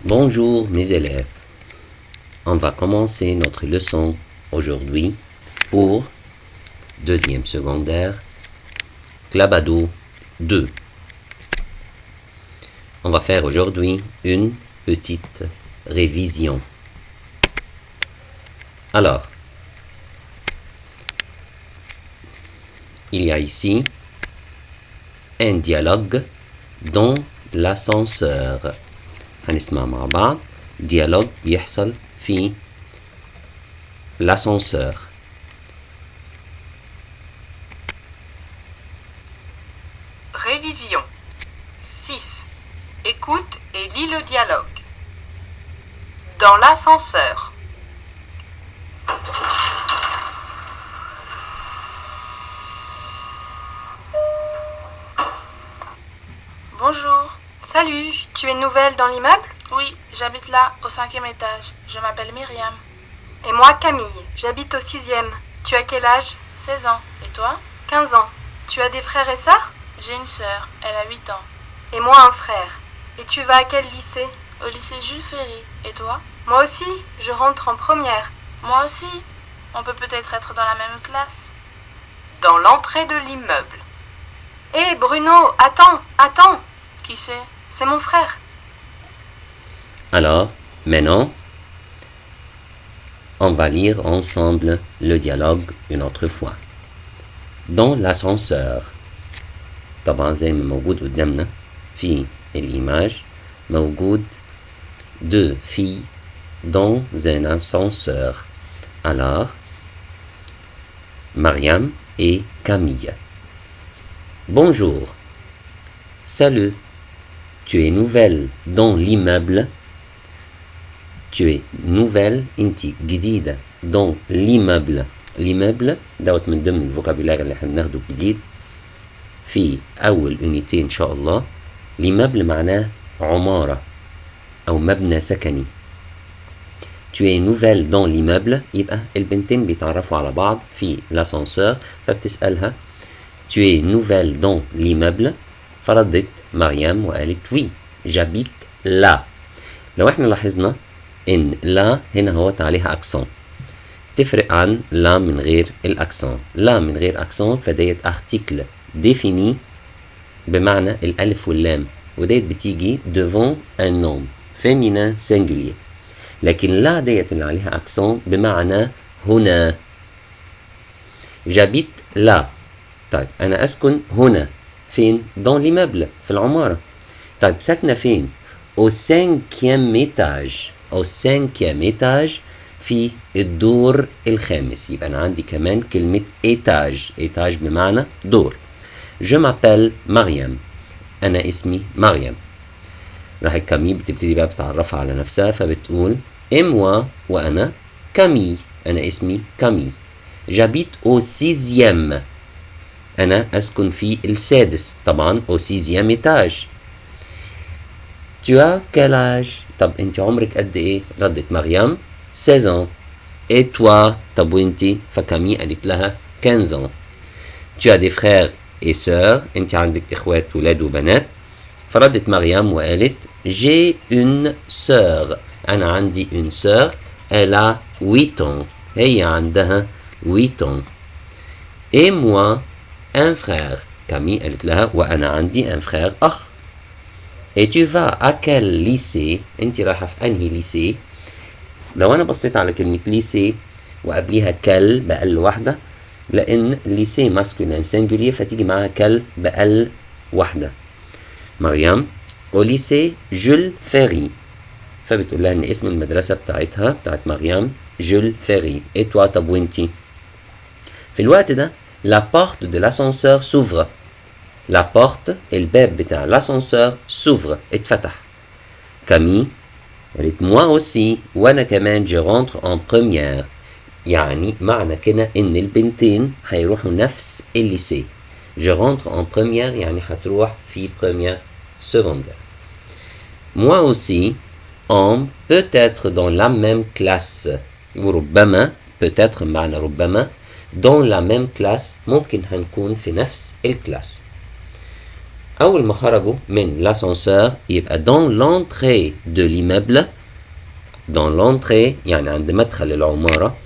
Bonjour mes élèves, on va commencer notre leçon aujourd'hui pour deuxième secondaire, Clabado 2. On va faire aujourd'hui une petite révision. Alors, il y a ici un dialogue dans l'ascenseur. هنسمع مع بعض dialogue بيحصل في l'ascenseur. Révision 6. Écoute et lis le dialogue. Dans l'ascenseur. Bonjour. Salut, tu es nouvelle dans l'immeuble? Oui, j'habite là, au 5e étage. Je m'appelle Myriam. Et moi, Camille, j'habite au 6e. Tu as quel âge? 16 ans. Et toi? 15 ans. Tu as des frères et sœurs? J'ai une sœur, elle a 8 ans. Et moi, un frère. Et tu vas à quel lycée? Au lycée Jules Ferry. Et toi? Moi aussi, je rentre en première. Moi aussi. On peut peut-être être dans la même classe. Dans l'entrée de l'immeuble. Hé, Bruno, attends. Qui c'est? C'est mon frère. Alors, maintenant, on va lire ensemble le dialogue une autre fois. Dans l'ascenseur. طبعا زي ما موجود قدامنا في الإيماج موجود deux filles dans un ascenseur. Alors, Mariam et Camille. Bonjour. Salut. Tu es nouvelle dans l'immeuble. Tu es nouvelle انتي جديدة dans l'immeuble. l'immeuble دوت من ضمن الفوكابولار اللي احنا بناخده جديد في أول unité إن شاء الله. l'immeuble معناه عمارة أو مبنى سكني. Tu es nouvelle dans l'immeuble يبقى البنتين بيتعرفوا على بعض في l'ascenseur فبتسألها Tu es nouvelle dans l'immeuble فردت مريم وقالت oui j'habite là. لو احنا لاحظنا ان لا هنا هوت عليها اكسون تفرق عن لا من غير الاكسون. لا من غير اكسون فديت ارتيكل ديفيني بمعنى الالف واللام وديت بتيجي devant un nom féminin singulier. لكن لا ديت اللي عليها اكسون بمعنى هنا. j'habite là. طيب انا اسكن هنا فين؟ dans l'immeuble في العمارة. طيب ساكنة فين؟ au 5e étage. au 5e étage في الدور الخامس. يبقى أنا عندي كمان كلمة étage. étage بمعنى دور. je m'appelle مريم. أنا اسمي مريم. راح كامي بتبتدي بقى بتعرفها على نفسها فبتقول et moi وأنا كامي. أنا اسمي كامي. j'habite au 6e. أنا أسكن في السادس طبعا au 6e étage. Tu as quel âge؟ طب انت عمرك قد ايه؟ ردت مريم 16 ans. Et toi؟ طب وانتي؟ فكامي قالت لها 15 ans. Tu as des frères et sœurs؟ انت عندك اخوات ولاد وبنات. فردت مريم وقالت J'ai une sœur. انا عندي une sœur. Elle a 8 ans. هي عندها 8 ans. Et moi un frère. كامي قالت لها وانا عندي un frère اخ. Et tu vas à quel lycée؟ انت رايحة في انهي lycée؟ لو انا بصيت على كلمة lycée وقبليها كل بقل واحدة لان lycée masculin singulier فتيجي معاها كل بقل واحدة. مريم au lycée Jules Ferry. فبتقول لها ان اسم المدرسة بتاعت مريم Jules Ferry. Et toi طب وانتي؟ في الوقت ده la porte de l'ascenseur s'ouvre. La porte الباب بتاع l'ascenseur s'ouvre اتفتح. كامي قالت moi aussi وانا كمان je rentre en première. يعني معنى كده ان البنتين هيروحوا نفس الليسيه. je rentre en première يعني هتروح في première secondaire. moi aussi on peut être dans la même classe. وربما peut-être معنى ربما dans la même classe ممكن هنكون في نفس الكلاس. أول ما خرجوا من l'ascenseur يبقى dans l'entrée de l'immeuble. dans l'entrée يعني عند مدخل العمارة.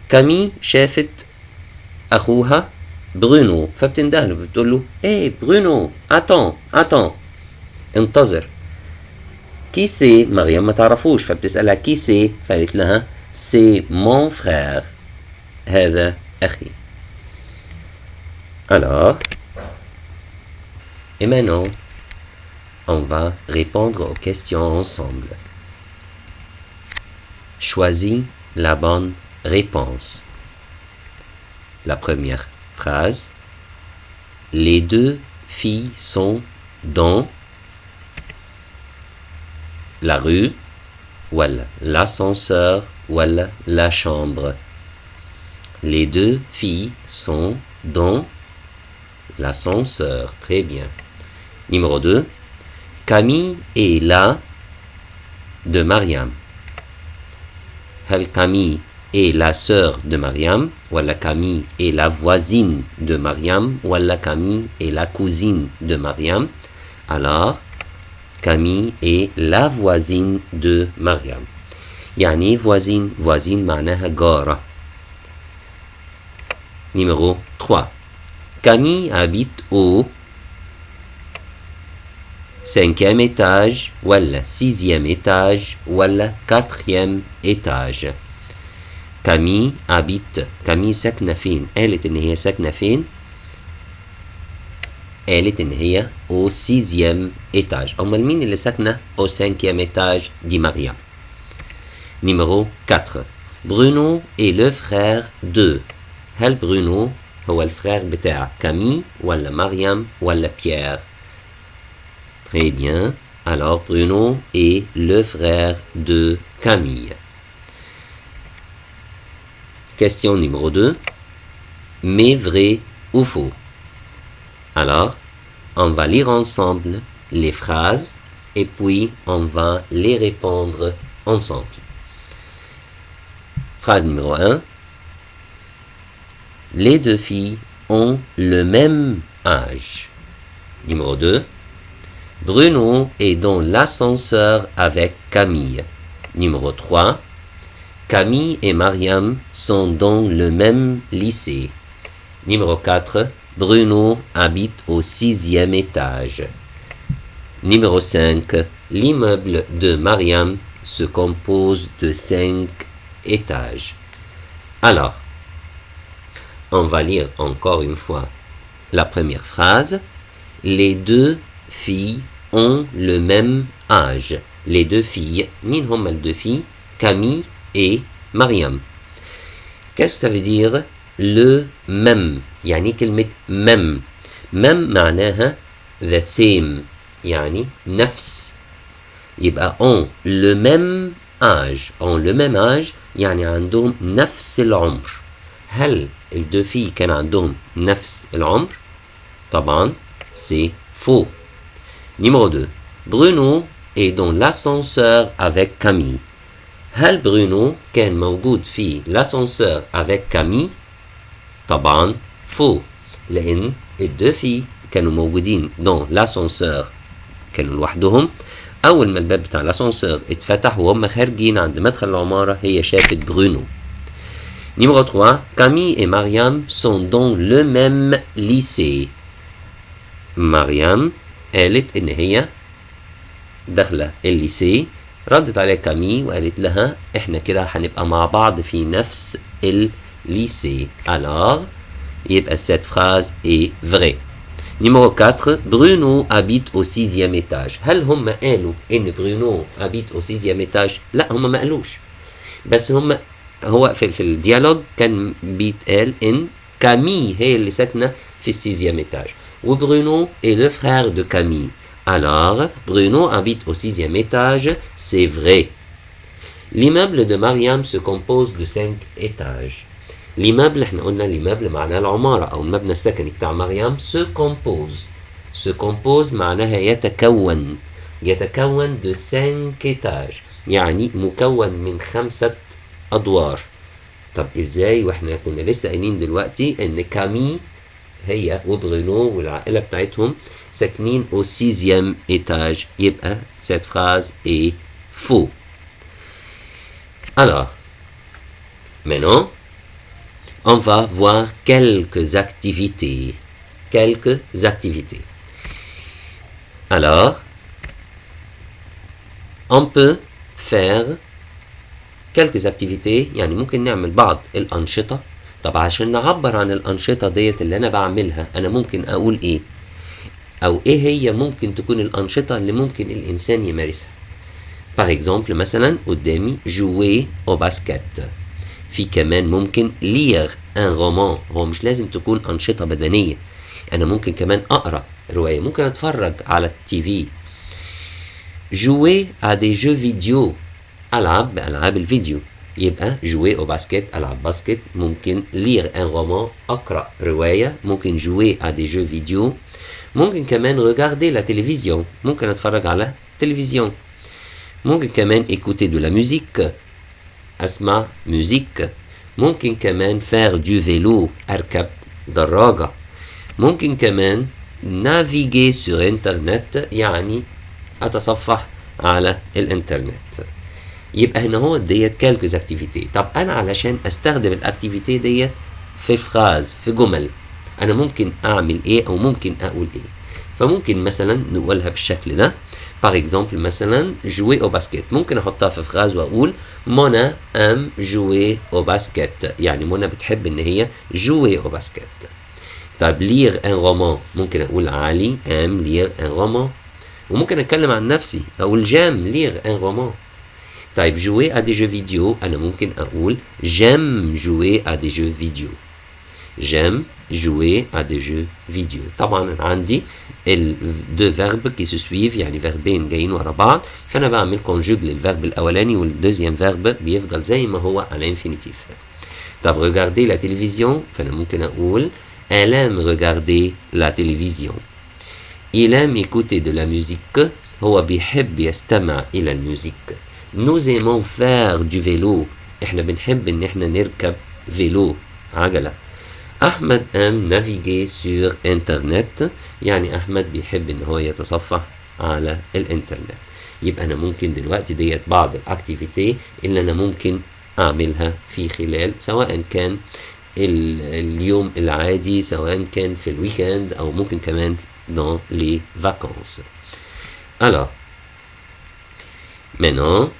كامي شافت أخوها برونو فبتندهله بتقول له ايه برونو attends انتظر. كي سي؟ مريم ما تعرفوش فبتسألها كي سي؟ فقالت لها سي مون frère، هذا أخي. Alors, et maintenant, on va répondre aux questions ensemble. Choisis la bonne réponse. La première phrase. Les deux filles sont dans la rue, voilà, l'ascenseur, voilà, la chambre. Les deux filles sont dans l'ascenseur. Très bien. Numéro 2. Camille est là de Mariam. Camille est la sœur de Mariam, voilà Camille est la voisine de Mariam, voilà Camille est la cousine de Mariam. Alors, Camille est la voisine de Mariam. يعني voisine معناها جارة. Numéro 3. Camille habite au 5e étage ولا 6e étage ولا 4e étage. Camille habite. Camille ساكنة فين؟ قالت إن هي ساكنة فين؟ قالت إن هي au 6e étage. أمال مين اللي ساكنة au 5e étage؟ دي مريم. Numéro 4. Bruno est le frère de. هل برونو هو الفرير بتاع كامي ولا مريم ولا بيير؟ Très bien. Alors Bruno est le frère de Camille. Question numéro 2. Mais vrai ou faux? Alors, on va lire ensemble les phrases et puis on va les répondre ensemble. Phrase numéro 1. Les deux filles ont le même âge. Numéro 2. Bruno est dans l'ascenseur avec Camille. Numéro 3. Camille et Mariam sont dans le même lycée. Numéro 4. Bruno habite au 6e étage. Numéro 5. L'immeuble de Mariam se compose de 5 étages. Alors, on va lire encore une fois la première phrase. Les deux filles ont le même âge. Les deux filles, مين هم les deux filles? Camille et Mariam. Qu'est-ce que ça veut dire le même؟ يعني كلمة même. même معناها the same يعني نفس. يبقى ont le même âge. ont le même âge يعني عندهم نفس العمر. هل الدو filles كان عندهم نفس العمر؟ طبعا c'est faux. Numéro 2. Bruno est dans l'ascenseur avec Camille. هل برونو كان موجود في l'ascenseur avec Camille؟ طبعا faux. لأن الدو filles كانوا موجودين dans l'ascenseur كانوا لوحدهم. أول ما الباب بتاع l'ascenseur اتفتح وهم خارجين عند مدخل العمارة هي شافت برونو. Numéro 3. Camille et Mariam sont dans le même lycée. مريم قالت إن هي داخلة الليسي. ردت عليها كامي وقالت لها إحنا كده هنبقى مع بعض في نفس الليسي. Alors, يبقى cette phrase est vraie. Numéro 4. Bruno habite au 6e étage. هل هم قالوا إن برونو habite au 6e étage؟ لا هم ما قالوش. بس هم هو في الديالوج كان بيتقال إن كامي هي اللي ساكنة في 6e étage. Ou Bruno est le frère de Camille. Alors, Bruno habite au 6e étage, c'est vrai. L'immeuble de Mariam se compose de 5 étages. L'immeuble, احنا قلنا l'immeuble معناه العمارة أو المبنى السكني بتاع مريم se compose. Se compose معناها يتكون. يتكون de 5 étages. يعني مكون من 5 أدوار. طب إزاي؟ وإحنا كنا لسه قايلين دلوقتي إن كامي هي وبرونو والعائلة بتاعتهم ساكنين au 6e étage. يبقى cette phrase est faux. Alors, maintenant, on va voir quelques activités. Quelques activités. Alors, on peut faire quelques activités. يعني ممكن نعمل بعض الأنشطة. طب عشان نعبر عن الأنشطة ديت اللي أنا بعملها أنا ممكن أقول إيه؟ أو إيه هي ممكن تكون الأنشطة اللي ممكن الإنسان يمارسها. Par exemple مثلا قدامي jouer au basket. في كمان ممكن lire un roman. هو مش لازم تكون أنشطة بدنية. أنا ممكن كمان أقرأ رواية. ممكن أتفرج على التي في. jouer à des jeux vidéo. ألعب بألعاب الفيديو. يبقى jouer au basket ألعب باسكت. ممكن lire un roman أقرأ رواية. ممكن jouer à des jeux vidéo. ممكن كمان regarder la télévision. ممكن أتفرج على تلفزيون. ممكن كمان écouter de la musique. أسمع musique. ممكن كمان faire du vélo. أركب دراجة. ممكن كمان naviguer sur internet يعني أتصفح على الانترنت. يبقى هنا هو ديت quelques activités. طب أنا علشان أستخدم الأكتيفيتي ديت في فراز في جمل أنا ممكن أعمل إيه أو ممكن أقول إيه. فممكن مثلا نقولها بالشكل ده. Par exemple مثلا jouer au basket. ممكن أحطها في فراز وأقول منى aime jouer au basket. يعني منى بتحب إن هي jouer au basket. طيب lire un roman. ممكن أقول علي aime lire un roman. وممكن أتكلم عن نفسي أقول j'aime lire un roman. طيب jouer à des jeux vidéo. أنا ممكن أقول j'aime jouer à des jeux vidéo. J'aime jouer à des jeux vidéo. طبعا عندي deux verbes qui se suivent يعني فيربين جايين ورا بعض فأنا بعمل conjugue للفيرب الأولاني والدوزيام فيرب بيفضل زي ما هو على الانفينيتيف. طب regarder la télévision فأنا ممكن أقول elle aime regarder la télévision. Il aime écouter de la musique. هو بيحب يستمع إلى الموسيقى. Nous aimons faire du vélo. إحنا بنحب إن إحنا نركب فيلو عجلة. أحمد aime naviguer sur internet. يعني أحمد بيحب إن هو يتصفح على الإنترنت. يبقى أنا ممكن دلوقتي ديت بعض الأكتيفيتي اللي أنا ممكن أعملها في خلال سواء كان اليوم العادي سواء كان في الويكند أو ممكن كمان dans les vacances. Alors, maintenant,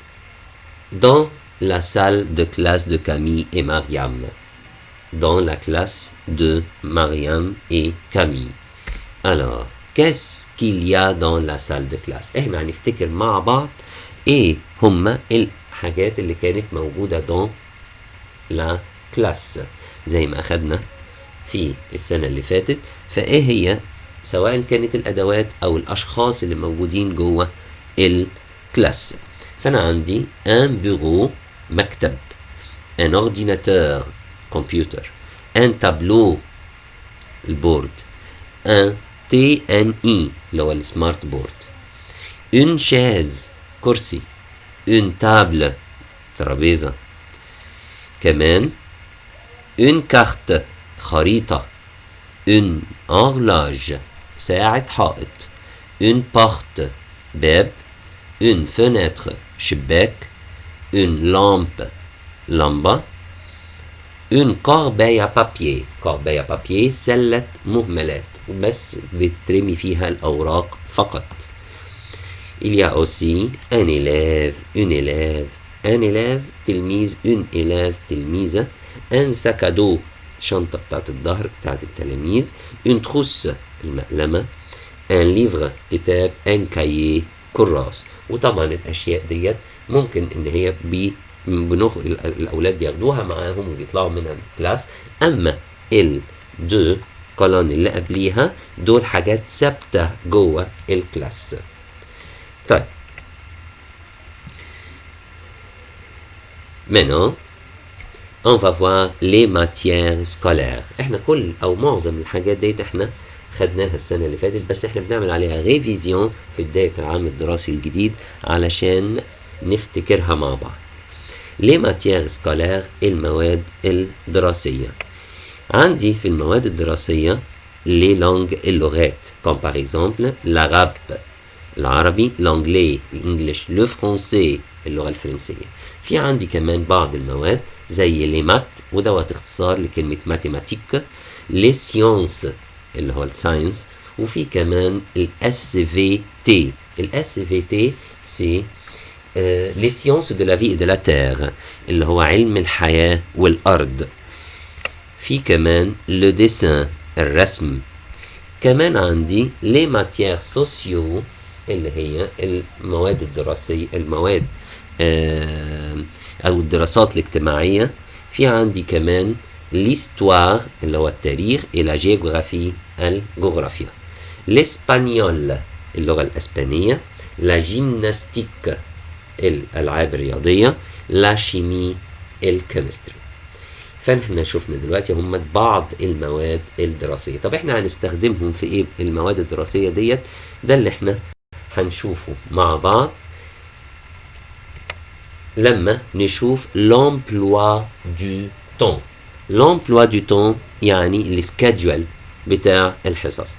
dans la salle de classe de Camille et Mariam. Dans la classe de Mariam et Camille. Alors, qu'est-ce qu'il y a dans la salle de classe؟ احنا هنفتكر مع بعض ايه هما الحاجات اللي كانت موجودة dans la classe زي ما أخدنا في السنة اللي فاتت. فايه هي سواء كانت الأدوات أو الأشخاص اللي موجودين جوه الكلاس. فأنا عندي un bureau مكتب. un ordinateur computer. un tableau البورد. un TNE اللي هو السمارت بورد. une chaise كرسي. une table ترابيزة. كمان une carte خريطة. une horloge ساعة حائط. une porte باب. une fenêtre شباك. une lampe لمبة. une corbeille à papier. corbeille à papier سلة مهملات بس بتترمي فيها الأوراق فقط. il y a aussi un élève une élève. un élève تلميذ. une élève تلميذة. un sac à dos شنطة بتاعت الظهر بتاعت التلاميذ. une trousse المقلمة. un livre كتاب. un cahier كراس. وطبعا الأشياء ديت ممكن إن هي الأولاد بياخدوها معاهم وبيطلعوا من الكلاس. أما الدو كولون اللي قبليها دول حاجات ثابتة جوه الكلاس. طيب maintenant on va voir les matières scolaires. احنا كل او معظم الحاجات ديت احنا خدناها السنة اللي فاتت بس احنا بنعمل عليها ريفيزيون في بداية العام الدراسي الجديد علشان نفتكرها مع بعض. les matières scolaires المواد الدراسية. عندي في المواد الدراسية les langues اللغات comme par exemple l'arabe العربي l'anglais الانجليش le français اللغة الفرنسية. في عندي كمان بعض المواد زي لي مات ودوت اختصار لكلمة ماتيماتيك، لي سيونس اللي هو الساينس، وفي كمان الاس في تي. الاس في تي سي لي سيونس دو لا في دو لا تير اللي هو علم الحياة والأرض. في كمان لو ديسان الرسم. كمان عندي لي ماتيير سوسيو اللي هي المواد الدراسية، المواد أو الدراسات الاجتماعية. في عندي كمان l'histoire اللي هو التاريخ إلى جيوغرافي الجغرافيا. الإسبانيول اللغة الإسبانية، لا جيمناستيك الألعاب الرياضية، لا شيمي الكيمستري. فاحنا شفنا دلوقتي هم بعض المواد الدراسية. طب احنا هنستخدمهم في ايه المواد الدراسية ديت؟ ده اللي احنا هنشوفه مع بعض لما نشوف l'emploi du temps. l'emploi du temps يعني السكادجول بتاع الحصص.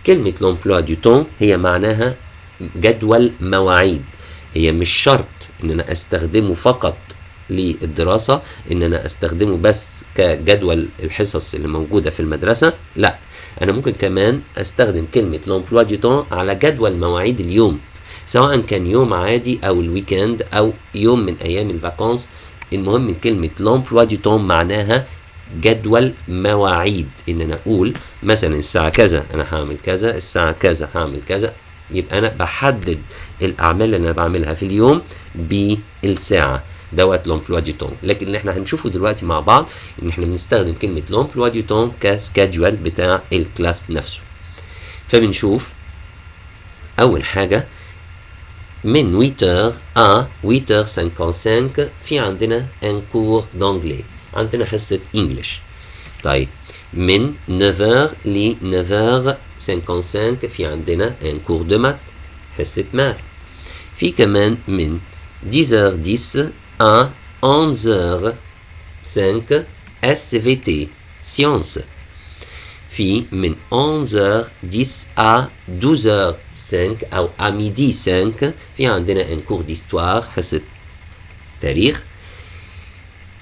كلمة l'emploi du temps هي معناها جدول مواعيد. هي مش شرط ان انا استخدمه فقط للدراسة، ان انا استخدمه بس كجدول الحصص اللي موجودة في المدرسة، لا، انا ممكن كمان استخدم كلمة l'emploi du temps على جدول مواعيد اليوم، سواء كان يوم عادي او الويكند او يوم من ايام الفاكونس. المهم كلمة l'emploi du temps معناها جدول مواعيد، ان انا اقول مثلا الساعة كذا انا هعمل كذا، الساعة كذا هعمل كذا. يبقى انا بحدد الاعمال اللي انا بعملها في اليوم بالساعة، دوت l'emploi du temps. لكن اللي احنا هنشوفه دلوقتي مع بعض ان احنا بنستخدم كلمة l'emploi du temps كسكادجول بتاع الكلاس نفسه. فبنشوف اول حاجة من 8h à 8h55 في عندنا un cours d'anglais، عندنا حصة انجلش. طيب من 9h ل 9h55 في عندنا un cours de maths، حصة ماث. في كمان من 10h10 à 11h05 SVT sciences. في من 11h10 à 12h05 أو à midi 5 في عندنا un cours d'histoire، حصة تاريخ.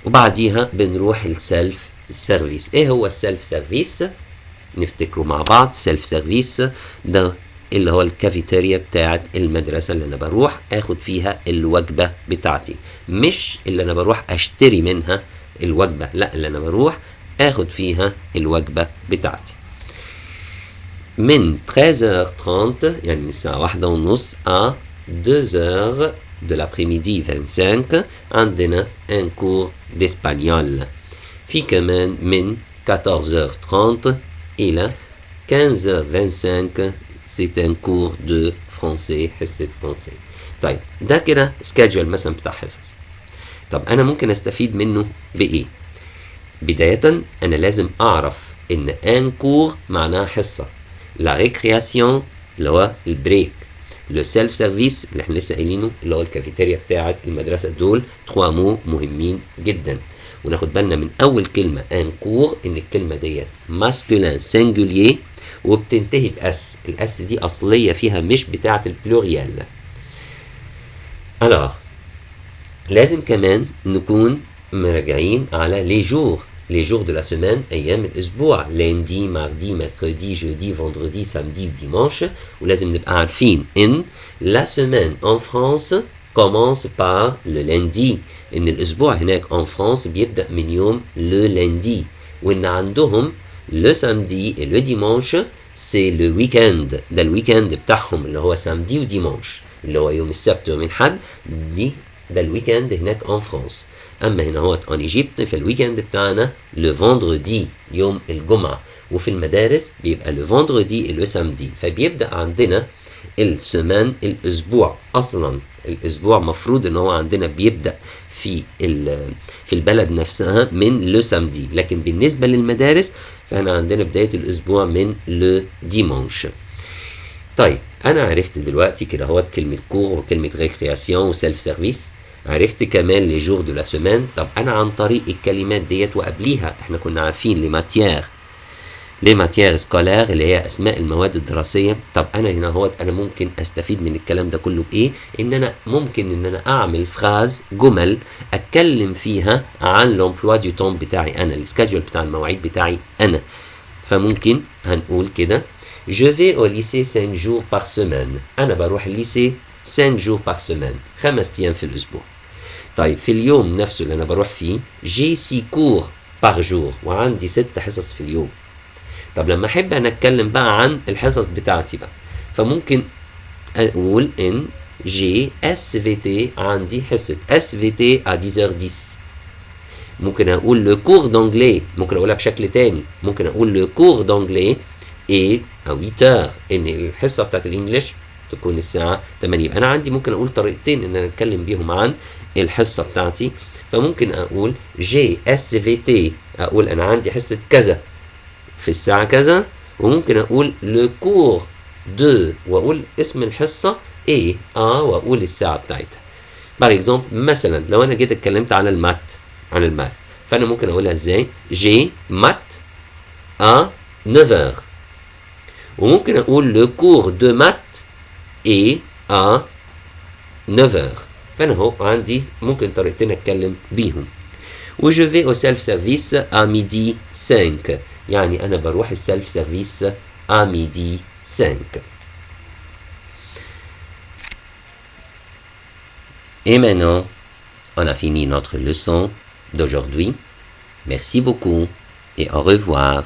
وبعديها بنروح السيلف سيرفيس. ايه هو السيلف سيرفيس؟ نفتكره مع بعض. سيلف سيرفيس ده اللي هو الكافيتيريا بتاعت المدرسة اللي انا بروح اخد فيها الوجبة بتاعتي، مش اللي انا بروح اشتري منها الوجبة، لا، اللي انا بروح اخد فيها الوجبة بتاعتي. من 13h30 يعني من الساعة 1:30 à 2h de l'après-midi 25 عندنا un cours d'espagnol. في كمان من 14h30 إلى 15h25 c'est un cours de français، حصة فرنسي. طيب ده كده سكادجول مثلا بتاع حصص. طب أنا ممكن أستفيد منه بإيه؟ بداية أنا لازم أعرف إن ان كور معناها حصة، لا ريكرياسيون اللي هو البريك، لو سيلف سيرفيس اللي احنا لسه قايلينه اللي هو الكافيتيريا بتاعة المدرسة. دول 3 مو مهمين جدا، وناخد بالنا من أول كلمة ان كور إن الكلمة ديت ماسكولين سينجولير وبتنتهي بأس. الأس دي أصلية فيها مش بتاعة البلوريال. alors لازم كمان نكون مراجعين على لي جور، لي جور دو لا سيمين، ايام الاسبوع، lundi mardi mercredi jeudi vendredi samedi dimanche. ولازم نبقى عارفين ان لا سيمين en France commence par le lundi، ان الاسبوع هناك en France بيبدأ من يوم le lundi، وان عندهم le samedi et le dimanche c'est le week-end. ده الويكند بتاعهم اللي هو samedi و dimanche اللي هو يوم السبت ويوم الحد، دي ده الويكند هناك en France. اما هنا هو en Égypte فالويكند بتاعنا le vendredi يوم الجمعة، وفي المدارس بيبقى le vendredi et le samedi. فبيبدأ عندنا السمان الاسبوع. اصلا الاسبوع مفروض ان هو عندنا بيبدأ في البلد نفسها من لو سامدي، لكن بالنسبة للمدارس فاحنا عندنا بداية الاسبوع من لو ديمانش. طيب انا عرفت دلوقتي كده هو كلمة كور وكلمة ريكرياسيون وسيلف سيرفيس، عرفت كمان لي جور دو لا سيمين. طب انا عن طريق الكلمات ديت وقبليها احنا كنا عارفين لي ماتيير les matières scolaires اللي هي اسماء المواد الدراسيه. طب انا هنا هو انا ممكن استفيد من الكلام ده كله بايه؟ ان انا ممكن ان انا اعمل فراز جمل اتكلم فيها عن l'emploi du temps بتاعي انا، السكادجول بتاع المواعيد بتاعي انا. فممكن هنقول كده je vais au lycée 5 jours par semaine. انا بروح الليسي 5 jours par semaine، 5 ايام في الاسبوع. طيب في اليوم نفسه اللي انا بروح فيه j'ai 6 cours par jour، وعندي 6 حصص في اليوم. طب لما احب انا اتكلم بقى عن الحصص بتاعتي بقى، فممكن اقول ان جي اس في تي، عندي حصه اس في تي à 10h10. ممكن اقول لو كور دونجلي، ممكن اقولها بشكل تاني، ممكن اقول لو كور دونجلي ايه à 8h، ان الحصه بتاعت الانجليش تكون الساعه 8. يبقى انا عندي ممكن اقول طريقتين ان انا اتكلم بيهم عن الحصه بتاعتي. فممكن اقول جي اس في تي، اقول انا عندي حصه كذا في الساعة كذا، وممكن أقول لو كور دو وأقول اسم الحصة إيه وأقول الساعة بتاعتها. باغ اكزومبل مثلا لو أنا جيت اتكلمت على عن الماث، فأنا ممكن أقولها إزاي؟ جي مات à 9h، وممكن أقول لو كور دو مات إيه à 9h. فأنا هو عندي ممكن طريقتين أتكلم بيهم. و je vais au self service à midi 5، يعني أنا بروح السيلف سيرفيس à midi 5. Et maintenant, on a fini notre leçon d'aujourd'hui. Merci beaucoup et au revoir.